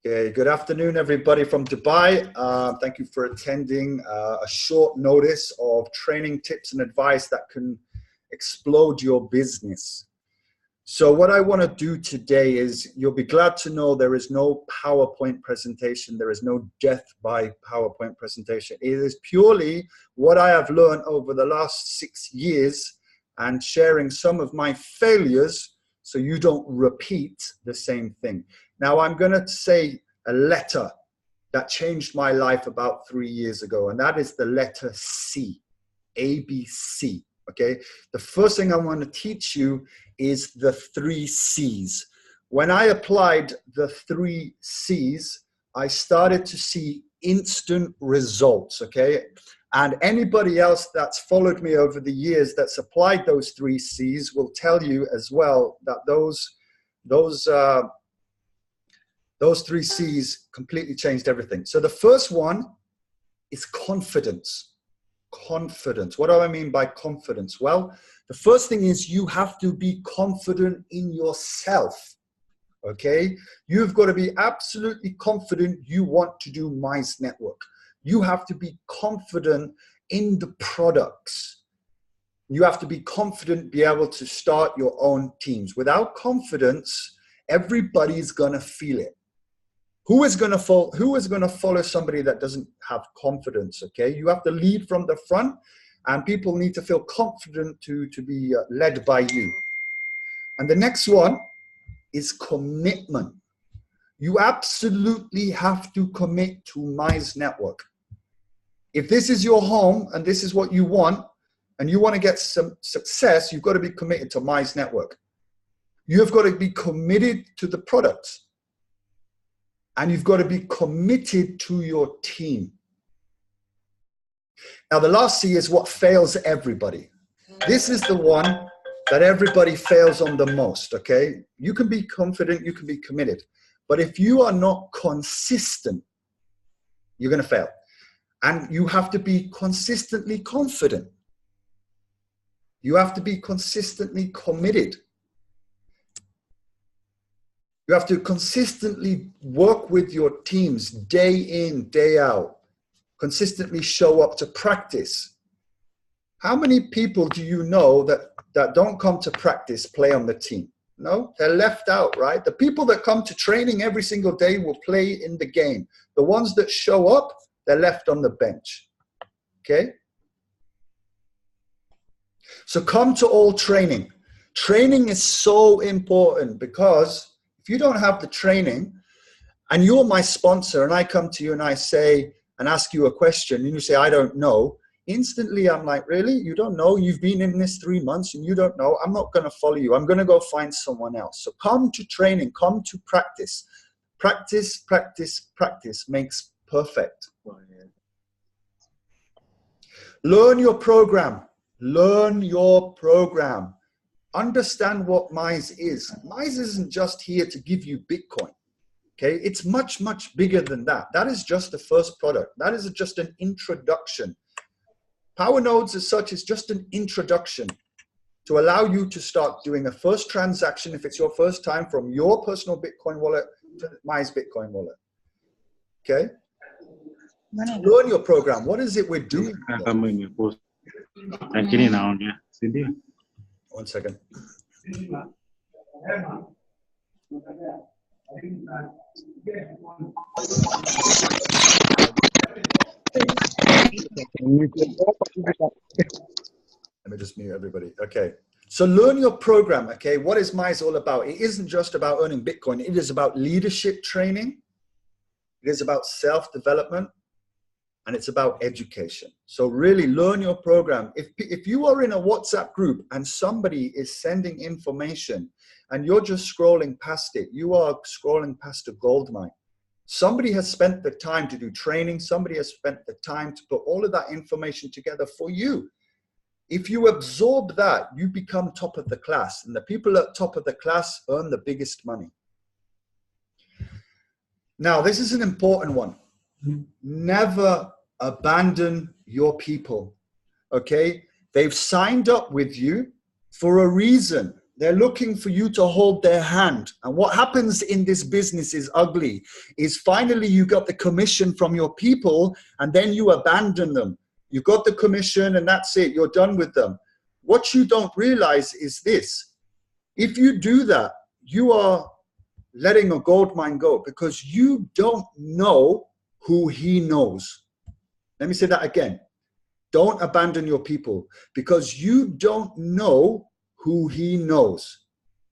Okay, good afternoon, everybody from Dubai. Thank you for attending a short notice of training tips and advice that can explode your business. So what I want to do today is, you'll be glad to know there is no PowerPoint presentation. There is no death by PowerPoint presentation. It is purely what I have learned over the last 6 years and sharing some of my failures so you don't repeat the same thing. Now, I'm going to say a letter that changed my life about 3 years ago, and that is the letter C, ABC, okay? The first thing I want to teach you is the 3 C's. When I applied the 3 C's, I started to see instant results, okay? And anybody else that's followed me over the years that's applied those 3 C's will tell you as well that those 3 C's completely changed everything. So the first one is confidence. Confidence. What do I mean by confidence? Well, the first thing is you have to be confident in yourself, okay? You've got to be absolutely confident you want to do Mize Network. You have to be confident in the products. You have to be confident, be able to start your own teams. Without confidence, everybody's gonna feel it. Who is gonna follow somebody that doesn't have confidence, okay? You have to lead from the front, and people need to feel confident to be led by you. And the next one is commitment. You absolutely have to commit to Mize Network. If this is your home and this is what you want, and you want to get some success, you've got to be committed to Mize Network. You've got to be committed to the products. And you've got to be committed to your team. Now, the last C is what fails everybody. This is the one that everybody fails on the most, okay? You can be confident, you can be committed. But if you are not consistent, you're going to fail. And you have to be consistently confident. You have to be consistently committed. You have to consistently work with your teams day in, day out. Consistently show up to practice. How many people do you know that don't come to practice play on the team? No, they're left out, right? The people that come to training every single day will play in the game. The ones that show up, they're left on the bench, okay? So come to all training. Training is so important, because if you don't have the training and you're my sponsor and I come to you and I say and ask you a question and you say, I don't know, instantly I'm like, really? You don't know? You've been in this 3 months and you don't know? I'm not going to follow you. I'm going to go find someone else. So come to training, come to practice. Practice, practice, practice makes perfect. Learn your program. Learn your program. Understand what Mize is. Mize isn't just here to give you Bitcoin, okay? It's much, much bigger than that. That is just the first product. That is just an introduction. Power Nodes as such is just an introduction to allow you to start doing a first transaction, if it's your first time, from your personal Bitcoin wallet to Mize Bitcoin wallet, okay? Learn your program. What is it we're doing? 1 second. Let me just mute everybody. Okay. So learn your program, okay? What is Mize all about? It isn't just about earning Bitcoin. It is about leadership training. It is about self-development. And it's about education. So really learn your program. If you are in a WhatsApp group and somebody is sending information and you're just scrolling past it, you are scrolling past a gold mine. Somebody has spent the time to do training. Somebody has spent the time to put all of that information together for you. If you absorb that, you become top of the class. And the people at top of the class earn the biggest money. Now, this is an important one. Never abandon your people, okay? They've signed up with you for a reason. They're looking for you to hold their hand. And what happens in this business is ugly, is finally you got the commission from your people and then you abandon them. You got the commission and that's it. You're done with them. What you don't realize is this. If you do that, you are letting a gold mine go because you don't know who he knows. Let me say that again. Don't abandon your people because you don't know who he knows.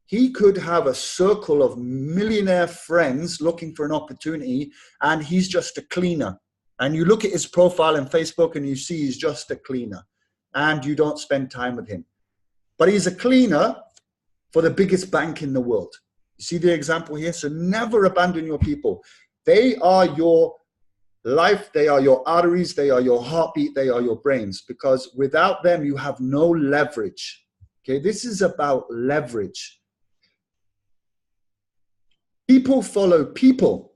He could have a circle of millionaire friends looking for an opportunity and he's just a cleaner. And you look at his profile on Facebook and you see he's just a cleaner and you don't spend time with him. But he's a cleaner for the biggest bank in the world. You see the example here? So never abandon your people. They are your life, they are your arteries, they are your heartbeat, they are your brains, because without them you have no leverage. Okay, this is about leverage. People follow people.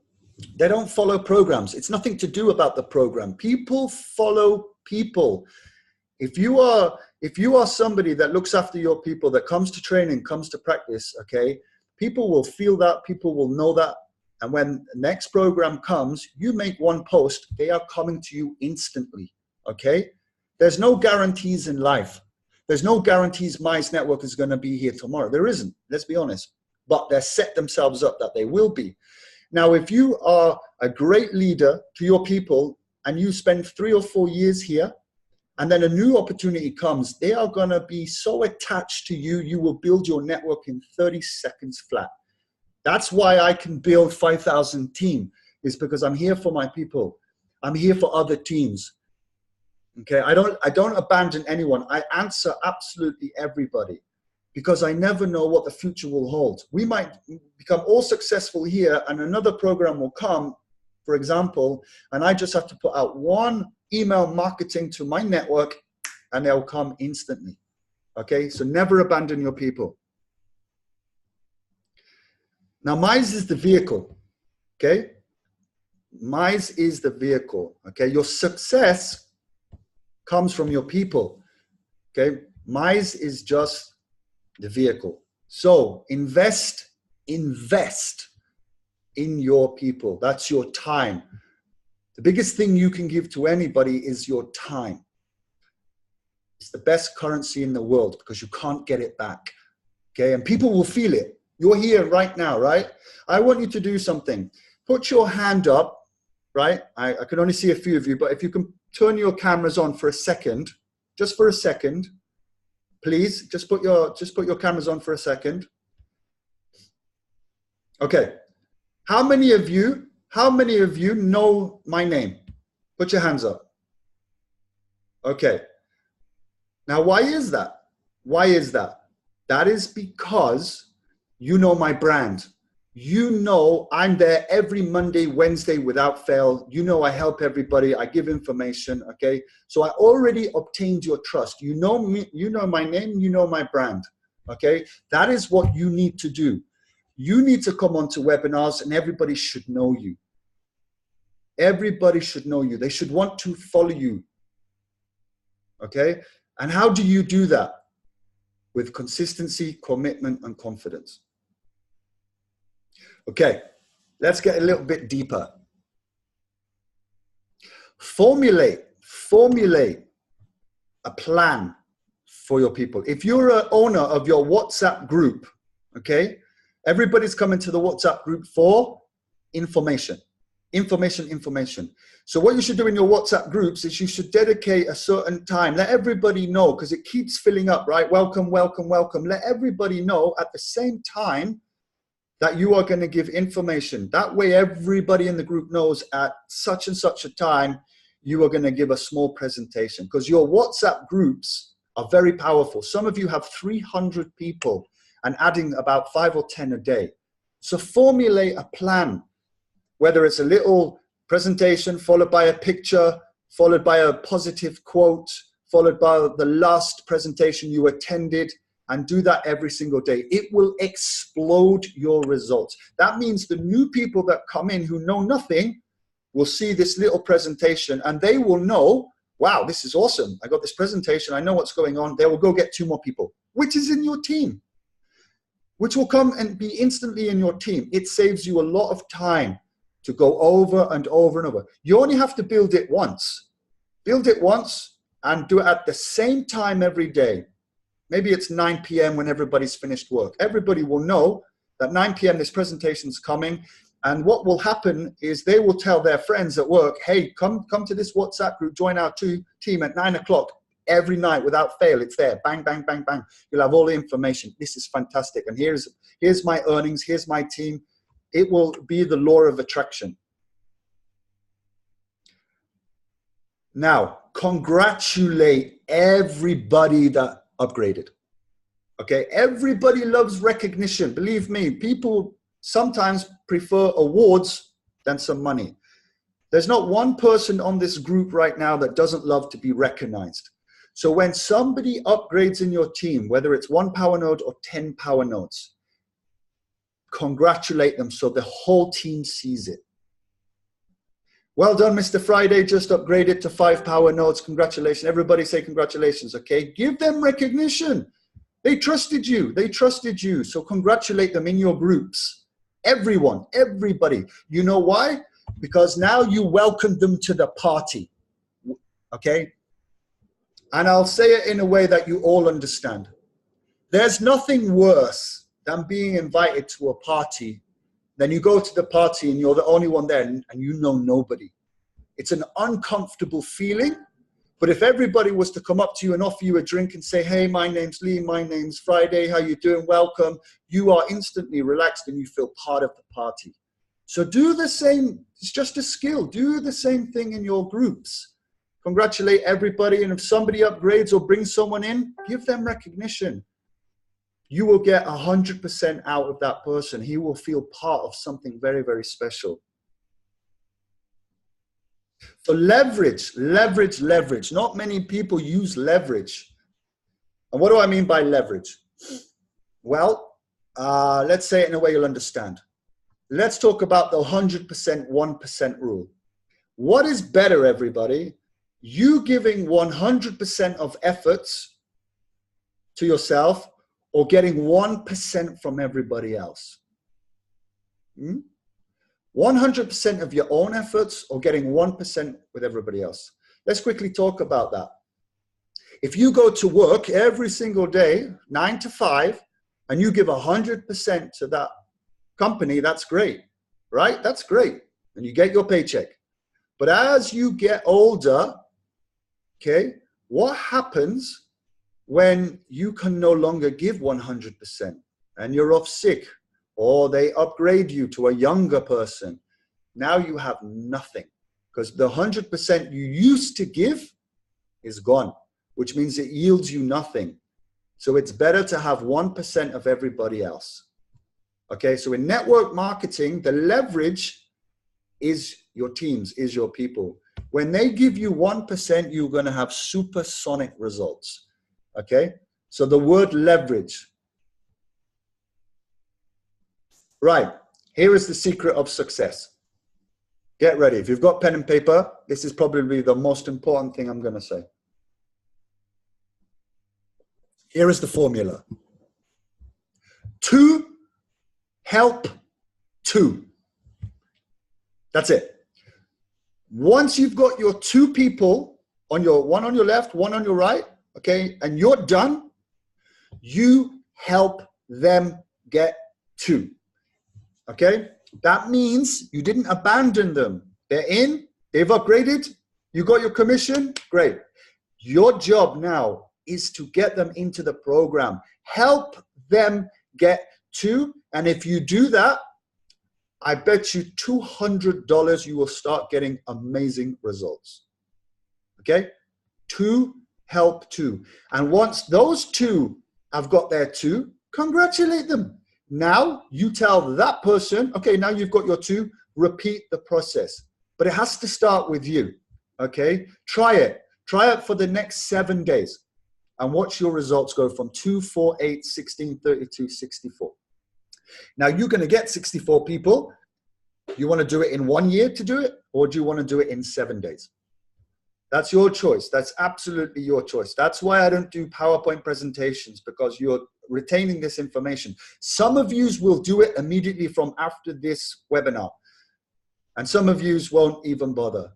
They don't follow programs. It's nothing to do about the program. People follow people. If you are somebody that looks after your people, that comes to training, comes to practice, okay, people will feel that, people will know that. And when the next program comes, you make one post, they are coming to you instantly, okay? There's no guarantees in life. There's no guarantees Mize Network is going to be here tomorrow. There isn't, let's be honest. But they're set themselves up that they will be. Now, if you are a great leader to your people and you spend 3 or 4 years here, and then a new opportunity comes, they are going to be so attached to you, you will build your network in 30 seconds flat. That's why I can build 5,000 team, is because I'm here for my people. I'm here for other teams. Okay, I don't abandon anyone. I answer absolutely everybody because I never know what the future will hold. We might become all successful here and another program will come, for example, and I just have to put out one email marketing to my network and they'll come instantly. Okay, so never abandon your people. Now, Mize is the vehicle, okay? Mize is the vehicle, okay? Your success comes from your people, okay? Mize is just the vehicle. So invest in your people. That's your time. The biggest thing you can give to anybody is your time. It's the best currency in the world because you can't get it back, okay? And people will feel it. You're here right now, right? I want you to do something. Put your hand up, right? I can only see a few of you, but if you can turn your cameras on for a second, just for a second, please, just put your cameras on for a second. Okay. How many of you know my name? Put your hands up. Okay. Now, why is that? Why is that? That is because you know my brand. You know I'm there every Monday, Wednesday without fail. You know I help everybody. I give information, okay? So I already obtained your trust. You know me, you know my name, you know my brand, okay? That is what you need to do. You need to come onto webinars and everybody should know you. Everybody should know you. They should want to follow you, okay? And how do you do that? With consistency, commitment, and confidence. Okay, let's get a little bit deeper. Formulate a plan for your people. If you're an owner of your WhatsApp group, okay, everybody's coming to the WhatsApp group for information. Information. So what you should do in your WhatsApp groups is you should dedicate a certain time. Let everybody know because it keeps filling up, right? Welcome, welcome, welcome. Let everybody know at the same time that you are going to give information. That way everybody in the group knows at such and such a time you are going to give a small presentation because your WhatsApp groups are very powerful. Some of you have 300 people and adding about 5 or 10 a day. So formulate a plan, whether it's a little presentation followed by a picture, followed by a positive quote, followed by the last presentation you attended, and do that every single day. It will explode your results. That means the new people that come in who know nothing will see this little presentation and they will know, wow, this is awesome. I got this presentation. I know what's going on. They will go get 2 more people, which is in your team. which will come and be instantly in your team. It saves you a lot of time to go over and over and over. You only have to build it once. Build it once and do it at the same time every day. Maybe it's 9 p.m. when everybody's finished work. Everybody will know that 9 p.m. this presentation's coming. And what will happen is they will tell their friends at work, hey, come to this WhatsApp group, join our team at 9 o'clock every night without fail. It's there. Bang, bang, bang, bang. You'll have all the information. This is fantastic. And here's my earnings. Here's my team. It will be the law of attraction. Now, congratulate everybody that upgraded. Okay, everybody loves recognition. Believe me, people sometimes prefer awards than some money. There's not one person on this group right now that doesn't love to be recognized. So when somebody upgrades in your team, whether it's 1 power node or 10 power nodes, congratulate them so the whole team sees it. Well done, Mr. Friday, just upgraded to 5 power nodes. Congratulations. Everybody say congratulations, okay? Give them recognition. They trusted you. They trusted you. So congratulate them in your groups. Everyone, everybody. You know why? Because now you welcomed them to the party, okay? And I'll say it in a way that you all understand. There's nothing worse than being invited to a party. Then you go to the party and you're the only one there and you know nobody. It's an uncomfortable feeling. But if everybody was to come up to you and offer you a drink and say, hey, my name's Lee, my name's Friday, how you doing? Welcome. You are instantly relaxed and you feel part of the party. So do the same. It's just a skill. Do the same thing in your groups. Congratulate everybody. And if somebody upgrades or brings someone in, give them recognition. You will get 100% out of that person. He will feel part of something very, very special. So leverage, leverage, leverage. Not many people use leverage. And what do I mean by leverage? Well, let's say it in a way you'll understand. Let's talk about the 100%, 1% rule. What is better, everybody? You giving 100% of efforts to yourself or getting 1% from everybody else? 100% of your own efforts or getting 1% with everybody else? Let's quickly talk about that. If you go to work every single day, 9 to 5, and you give 100% to that company, that's great, right? That's great. And you get your paycheck. But as you get older, okay, what happens when you can no longer give 100% and you're off sick or they upgrade you to a younger person? Now you have nothing because the 100% you used to give is gone, which means it yields you nothing. So it's better to have 1% of everybody else. Okay, so in network marketing, the leverage is your teams, is your people. When they give you 1%, you're going to have supersonic results. Okay, so the word leverage. Right, here is the secret of success. Get ready. If you've got pen and paper, this is probably the most important thing I'm going to say. Here is the formula. 2 help 2. That's it. Once you've got your 2 people, one on your left, one on your right, okay, and you're done, you help them get 2. Okay? That means you didn't abandon them. They're in, they've upgraded, you got your commission, great. Your job now is to get them into the program. Help them get 2. And if you do that, I bet you $200 you will start getting amazing results. Okay? 2 help 2. And once those 2 have got their 2, congratulate them. Now you tell that person, okay, now you've got your 2, repeat the process. But it has to start with you. Okay? Try it. Try it for the next 7 days and watch your results go from 2, 4, 8, 16, 32, 64. Now you're going to get 64 people. You want to do it in 1 year to do it, or do you want to do it in 7 days? That's your choice. That's absolutely your choice. That's why I don't do PowerPoint presentations, because you're retaining this information. Some of you will do it immediately from after this webinar, and some of you won't even bother.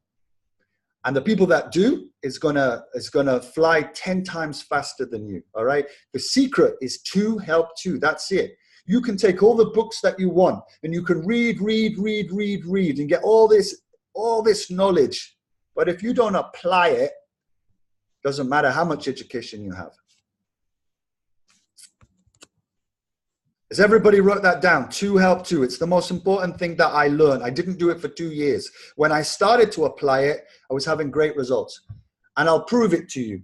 And the people that do is gonna fly 10 times faster than you, all right? The secret is to help two, that's it. You can take all the books that you want and you can read and get all this knowledge. But if you don't apply it, doesn't matter how much education you have. Has everybody wrote that down? To help two. It's the most important thing that I learned. I didn't do it for 2 years. When I started to apply it, I was having great results. And I'll prove it to you.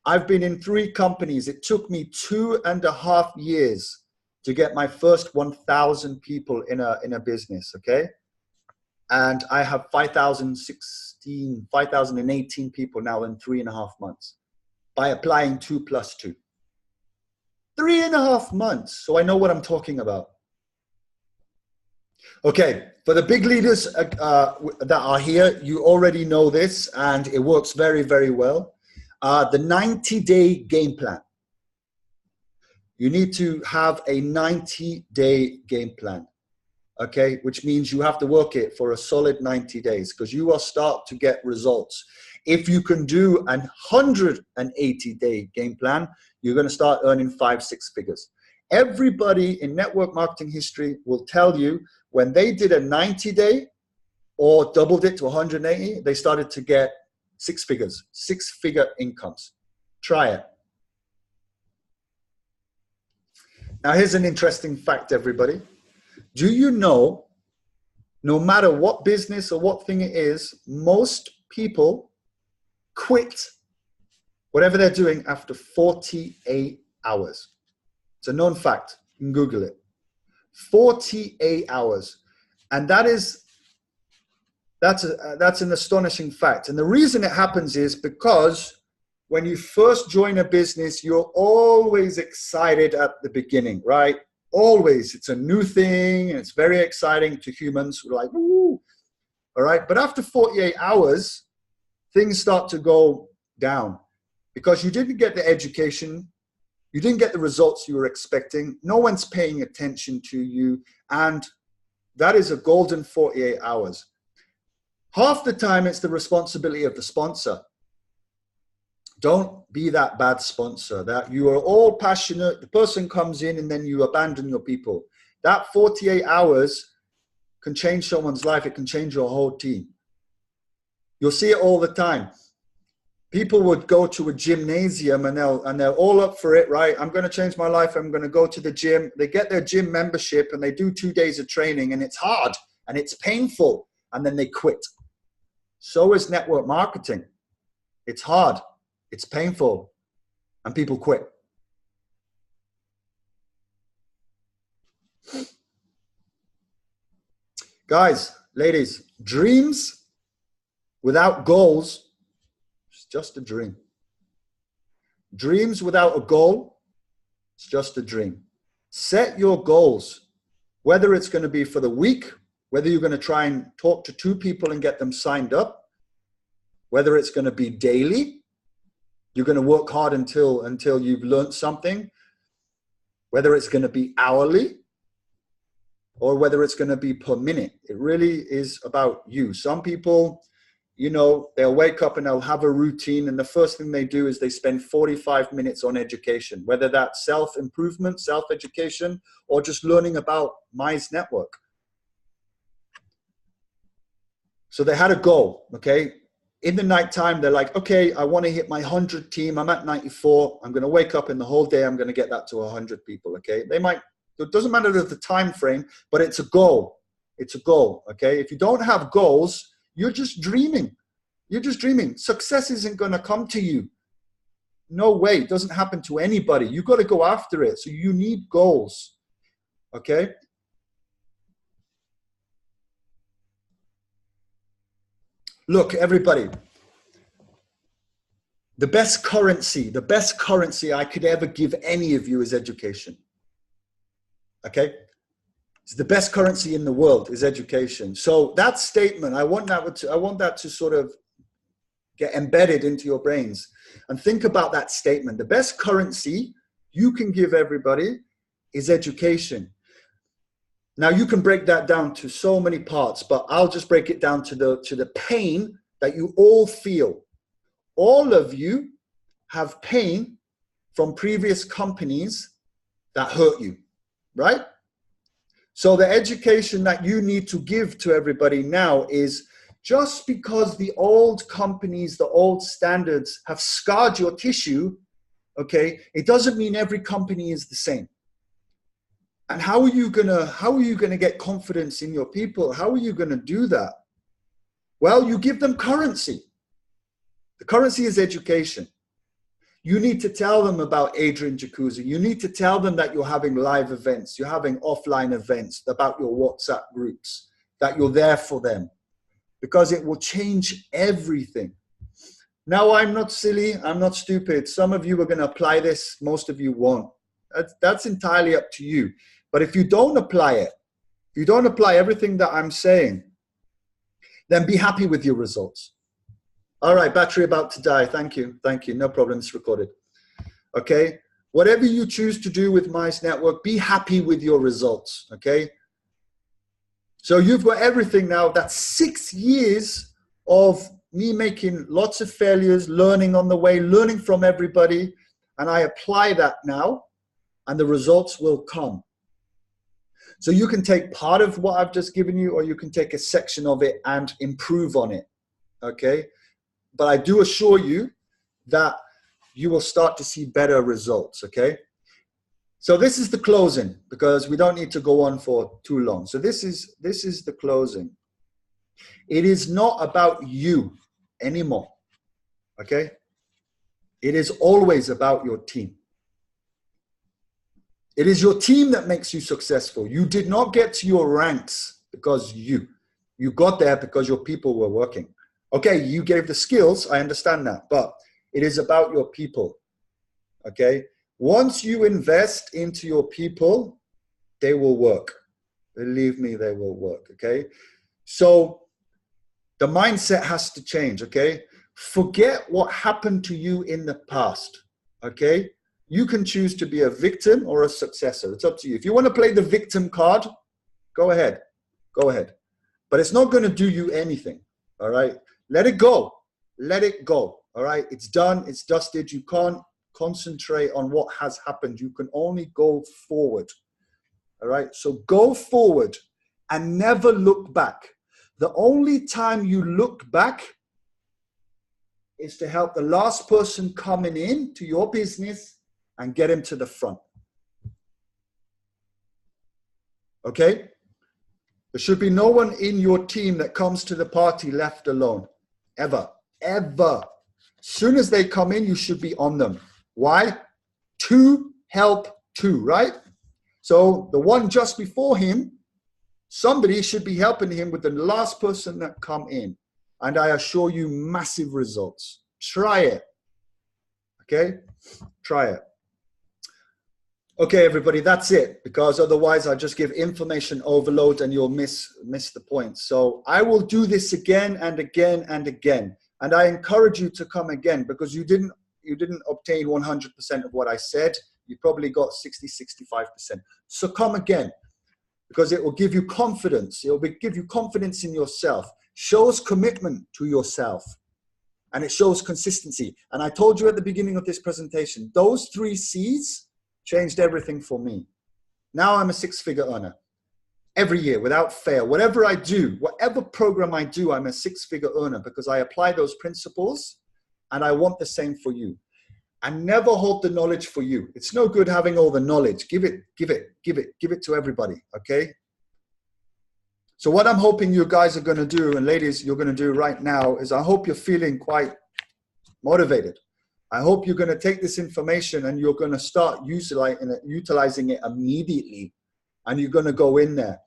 I've been in 3 companies. It took me 2.5 years to get my first 1,000 people in a business, okay? And I have 5,018 people now in 3.5 months by applying 2 + 2. 3.5 months. So I know what I'm talking about. Okay, for the big leaders that are here, you already know this and it works very, very well. The 90-day game plan. You need to have a 90-day game plan. Okay, which means you have to work it for a solid 90 days because you will start to get results. If you can do a 180-day game plan, you're going to start earning 5-6 figures. Everybody in network marketing history will tell you when they did a 90-day or doubled it to 180, they started to get 6 figures, 6-figure incomes. Try it. Now, here's an interesting fact, everybody. Do you know, no matter what business or what thing it is, most people quit whatever they're doing after 48 hours. It's a known fact. You can Google it. 48 hours. And that's an astonishing fact. And the reason it happens is because when you first join a business, you're always excited at the beginning, right? Always. It's a new thing and it's very exciting to humans. We're like, woo. All right. But after 48 hours, things start to go down because you didn't get the education. You didn't get the results you were expecting. No one's paying attention to you. And that is a golden 48 hours. Half the time, it's the responsibility of the sponsor. Don't be that bad sponsor that you are all passionate. The person comes in and then you abandon your people. That 48 hours can change someone's life. It can change your whole team. You'll see it all the time. People would go to a gymnasium and they're all up for it, right? I'm going to change my life. I'm going to go to the gym. They get their gym membership and they do 2 days of training and it's hard and it's painful and then they quit. So is network marketing. It's hard. It's painful and people quit. Guys, ladies, dreams without goals is just a dream. Dreams without a goal, it's just a dream. Set your goals, whether it's going to be for the week, whether you're going to try and talk to 2 people and get them signed up, whether it's going to be daily, you're going to work hard until you've learned something, whether it's going to be hourly or whether it's going to be per minute. It really is about you. Some people, you know, they'll wake up and they'll have a routine and the first thing they do is they spend 45 minutes on education, whether that's self-improvement, self-education, or just learning about Mize Network. So they had a goal, okay? In the nighttime, they're like, okay, I want to hit my 100 team. I'm at 94. I'm going to wake up in the whole day. I'm going to get that to 100 people, okay? It doesn't matter the time frame, but it's a goal. It's a goal, okay? If you don't have goals, you're just dreaming. You're just dreaming. Success isn't going to come to you. No way. It doesn't happen to anybody. You got to go after it. So you need goals, okay? Look, everybody, the best currency I could ever give any of you is education. Okay? It's the best currency in the world is education. So that statement, I want that to sort of get embedded into your brains. And think about that statement. The best currency you can give everybody is education. Now you can break that down to so many parts, but I'll just break it down to the pain that you all feel. All of you have pain from previous companies that hurt you, right? So the education that you need to give to everybody now is, just because the old companies, the old standards have scarred your tissue, okay, it doesn't mean every company is the same. And how are you gonna get confidence in your people? How are you gonna do that? Well, you give them currency. The currency is education. You need to tell them about Adrian Jacuzzi. You need to tell them that you're having live events, you're having offline events, about your WhatsApp groups, that you're there for them, because it will change everything. Now, I'm not silly, I'm not stupid. Some of you are going to apply this, most of you won't. That's entirely up to you. But if you don't apply it, if you don't apply everything that I'm saying, then be happy with your results. All right, battery about to die. Thank you. Thank you. No problem. It's recorded. Okay. Whatever you choose to do with Mize Network, be happy with your results. Okay. So you've got everything now. That's 6 years of me making lots of failures, learning on the way, learning from everybody. And I apply that now, and the results will come. So you can take part of what I've just given you, or you can take a section of it and improve on it. Okay. But I do assure you that you will start to see better results, okay? So this is the closing, because we don't need to go on for too long. So this is the closing. It is not about you anymore, okay? It is always about your team. It is your team that makes you successful. You did not get to your ranks because you got there because your people were working. Okay, you gave the skills, I understand that, but it is about your people, okay? Once you invest into your people, they will work. Believe me, they will work, okay? So the mindset has to change, okay? Forget what happened to you in the past, okay? You can choose to be a victim or a successor. It's up to you. If you want to play the victim card, go ahead. Go ahead. But it's not going to do you anything, all right? Let it go. Let it go. All right. It's done. It's dusted. You can't concentrate on what has happened. You can only go forward. All right. So go forward and never look back. The only time you look back is to help the last person coming in to your business and get him to the front. Okay. There should be no one in your team that comes to the party left alone. Ever, ever. As soon as they come in, you should be on them. Why? To help two, right? So the one just before him, somebody should be helping him with the last person that come in. And I assure you, massive results. Try it. Okay? Try it. Okay, everybody, that's it, because otherwise I just give information overload and you'll miss the point. So I will do this again and again and again. And I encourage you to come again, because you didn't obtain 100% of what I said. You probably got 60, 65%. So come again, because it will give you confidence. It will give you confidence in yourself. Shows commitment to yourself. And it shows consistency. And I told you at the beginning of this presentation, those 3 C's changed everything for me. Now I'm a 6-figure earner. Every year, without fail. Whatever I do, whatever program I do, I'm a 6-figure earner, because I apply those principles, and I want the same for you. And never hold the knowledge for you. It's no good having all the knowledge. Give it to everybody, okay? So what I'm hoping you guys are going to do, and ladies, you're going to do right now, is I hope you're feeling quite motivated. I hope you're going to take this information and you're going to start utilizing it immediately. And you're going to go in there.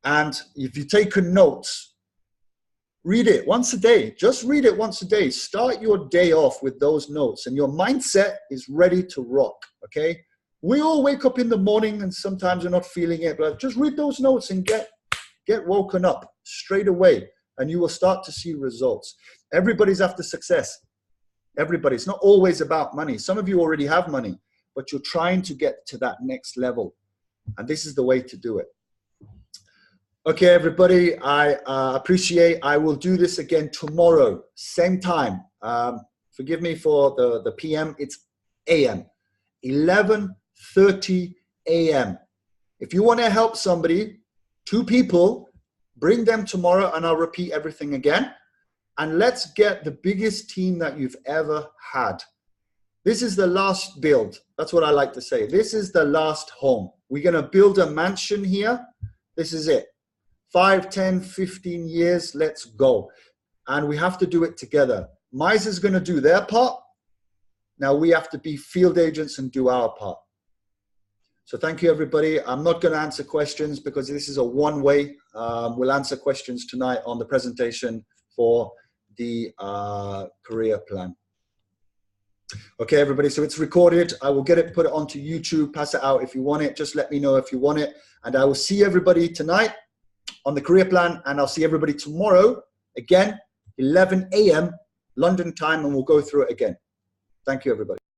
And if you take notes, read it once a day. Just read it once a day. Start your day off with those notes, and your mindset is ready to rock, okay? We all wake up in the morning and sometimes we're not feeling it, but just read those notes and get woken up straight away, and you will start to see results. Everybody's after success. Everybody. It's not always about money. Some of you already have money, but you're trying to get to that next level. And this is the way to do it. Okay, everybody, I appreciate. I will do this again tomorrow, same time. Forgive me for the PM. It's AM, 11:30 AM. If you want to help somebody, 2 people, bring them tomorrow, and I'll repeat everything again. And let's get the biggest team that you've ever had. This is the last build. That's what I like to say. This is the last home. We're going to build a mansion here. This is it. 5, 10, 15 years, let's go. And we have to do it together. Mize is going to do their part. Now we have to be field agents and do our part. So thank you, everybody. I'm not going to answer questions because this is a one-way. We'll answer questions tonight on the presentation for the career plan. Okay, everybody, so it's recorded. I will get it, put it onto YouTube, pass it out if you want it. Just let me know if you want it. And I will see everybody tonight on the career plan, and I'll see everybody tomorrow, again, 11 AM London time, and we'll go through it again. Thank you, everybody.